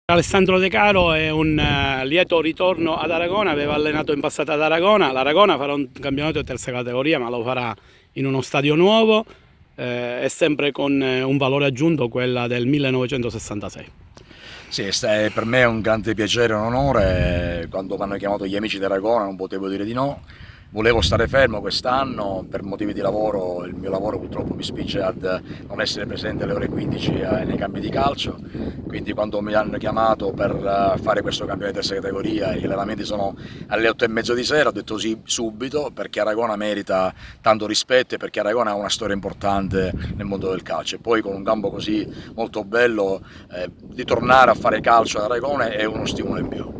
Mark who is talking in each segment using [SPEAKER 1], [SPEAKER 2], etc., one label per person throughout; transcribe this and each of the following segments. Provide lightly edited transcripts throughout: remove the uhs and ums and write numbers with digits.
[SPEAKER 1] Alessandro De Caro è un lieto ritorno ad Aragona, aveva allenato in passato ad Aragona. L'Aragona farà un campionato di terza categoria, ma lo farà in uno stadio nuovo e sempre con un valore aggiunto, quella del 1966.
[SPEAKER 2] Sì, per me è un grande piacere e un onore. Quando mi hanno chiamato gli amici di Aragona non potevo dire di no. Volevo stare fermo quest'anno per motivi di lavoro, il mio lavoro purtroppo mi spinge ad non essere presente alle ore 15 nei campi di calcio, quindi quando mi hanno chiamato per fare questo campionato di terza categoria e gli allenamenti sono alle 8:30 di sera, ho detto sì subito, perché Aragona merita tanto rispetto e perché Aragona ha una storia importante nel mondo del calcio, e poi con un campo così molto bello di tornare a fare calcio ad Aragona è uno stimolo in più.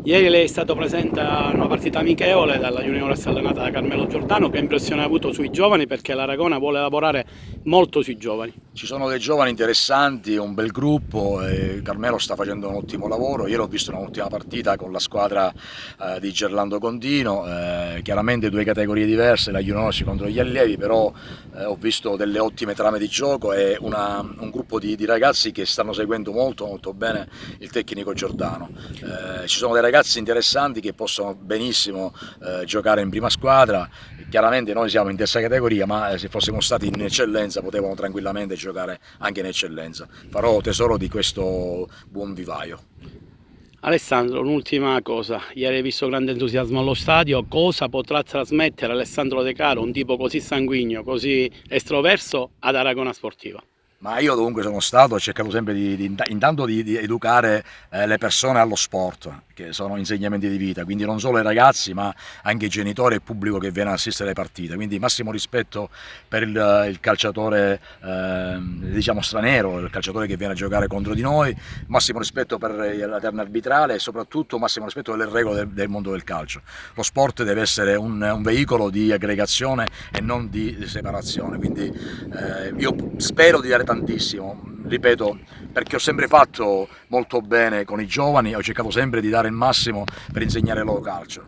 [SPEAKER 1] Ieri lei è stato presente a una partita amichevole dalla Juniores allenata da Carmelo Giordano. Che impressione ha avuto sui giovani? Perché l'Aragona vuole lavorare molto sui giovani.
[SPEAKER 2] Ci sono dei giovani interessanti, un bel gruppo, e Carmelo sta facendo un ottimo lavoro. Ieri ho visto un'ottima partita con la squadra di Gerlando Contino, chiaramente due categorie diverse, la Juniores contro gli allievi, però ho visto delle ottime trame di gioco e un gruppo di ragazzi che stanno seguendo molto bene il tecnico Giordano. Ci sono dei ragazzi interessanti che possono benissimo giocare in prima squadra. Chiaramente noi siamo in terza categoria, ma se fossimo stati in eccellenza potevano tranquillamente giocare anche in eccellenza. Farò tesoro di questo buon vivaio.
[SPEAKER 1] Alessandro, un'ultima cosa. Ieri hai visto grande entusiasmo allo stadio. Cosa potrà trasmettere Alessandro De Caro, un tipo così sanguigno, così estroverso, ad Aragona Sportiva?
[SPEAKER 2] Ma io dovunque sono stato ho cercato sempre intanto di educare le persone allo sport, che sono insegnamenti di vita, quindi non solo i ragazzi ma anche i genitori e il pubblico che viene ad assistere alle partite, quindi massimo rispetto per il calciatore diciamo straniero, il calciatore che viene a giocare contro di noi, massimo rispetto per la terna arbitrale e soprattutto massimo rispetto delle regole del mondo del calcio. Lo sport deve essere un veicolo di aggregazione e non di separazione, quindi io spero di dare tantissimo, ripeto, perché ho sempre fatto molto bene con i giovani, ho cercato sempre di dare il massimo per insegnare loro calcio.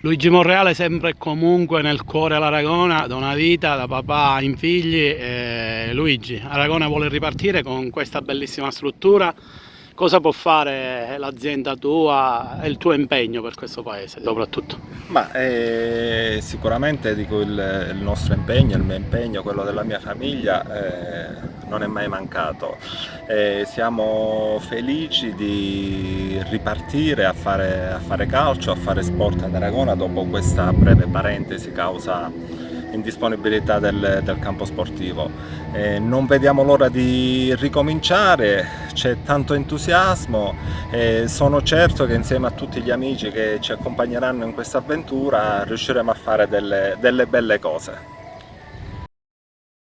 [SPEAKER 1] Luigi Monreale sempre e comunque nel cuore all'Aragona, da una vita, da papà in figli. Luigi, Aragona vuole ripartire con questa bellissima struttura. Cosa può fare l'azienda tua e il tuo impegno per questo paese soprattutto?
[SPEAKER 3] Ma sicuramente dico il nostro impegno, il mio impegno, quello della mia famiglia non è mai mancato. Siamo felici di ripartire a fare calcio, a fare sport ad Aragona dopo questa breve parentesi causa indisponibilità del campo sportivo. Non vediamo l'ora di ricominciare, c'è tanto entusiasmo, sono certo che insieme a tutti gli amici che ci accompagneranno in questa avventura riusciremo a fare delle belle cose.